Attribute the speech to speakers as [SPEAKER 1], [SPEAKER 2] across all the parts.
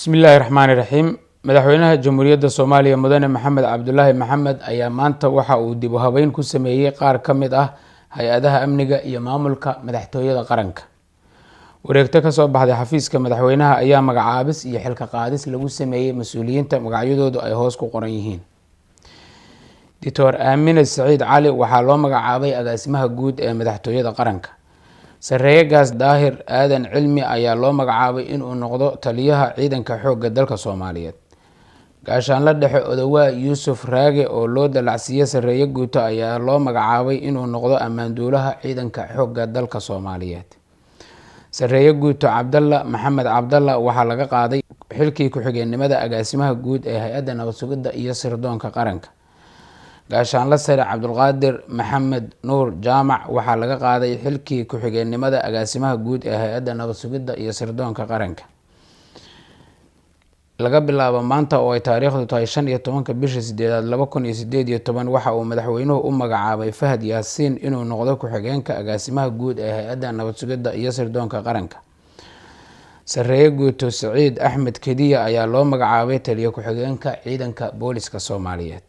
[SPEAKER 1] bismillaahi raxmaani raxiim. madaxweynaha jamhuuriyadda soomaaliya mudane maxamed cabdulaahi maxamed ayaa maanta waxa uu dib u habeyn ku sameeyey qaar ka mid ah hay-adaha amniga iyo maamulka madaxtooyada qaranka. wareegto kasoo baxday xafiiska madaxweynaha ayaa magacaabis iyo xilka qaadis lagu sameeyey mas-uuliyiinta magacyadoodu ay hoos ku qoran yihiin. doctor aamine saciid cali waxaa loo magacaabay agaasimaha guud ee madaxtooyada qaranka. sareeye gaas daahir aadan cilmi ayaa loo magacaabay inuu noqdo taliyaha ciidanka xoogga dalka soomaaliyeed. gaashaanla dhexe odawaa yuusuf raage oo loo dalacsiiye sareeye guuto ayaa loo magacaabay inuu noqdo ammaanduulaha ciidanka xoogga dalka soomaaliyeed. sareeye guuto cabdalla maxamed cabdalla waxaa laga qaaday xilkii ku-xigeenimada agaasimaha guud ee hay-adda nabad sugidda iyo sirdoonka qaranka. gaashaanla sare cabdulqaadir maxamed nuur jaamac waxaa laga qaaday xilkii ku-xigeenimada agaasimaha guud ee hay-adda nabad sugidda iyo sirdoonka qaranka. laga bilaabo maanta oo ay taariikhdu tahay 15 bisha 8 2018 waxa uu madaxweynuhu u magacaabay Fahad Yaasiin inuu noqdo ku-xigeenka agaasimaha guud ee hay-adda nabad sugidda iyo sirdoonka qaranka. sareeye guuto Saciid Axmed Kediya ayaa loo magacaabay taliye ku-xigeenka ciidanka booliska Soomaaliyeed.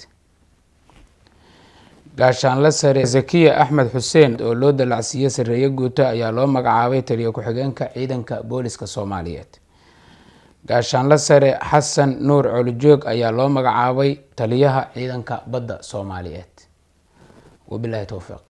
[SPEAKER 1] gaashaanla sare Zakiya Axmed Xuseen oo loo dalacsiiye sareeye guuto ayaa loo magacaabay taliye ku-xigeenka ciidanka booliska Soomaaliyeed. gaashaanla sare xasan nuur colijoog ayaa loo magacaabay taliyaha ciidanka badda Soomaaliyeed. wabillahi tawfiiq.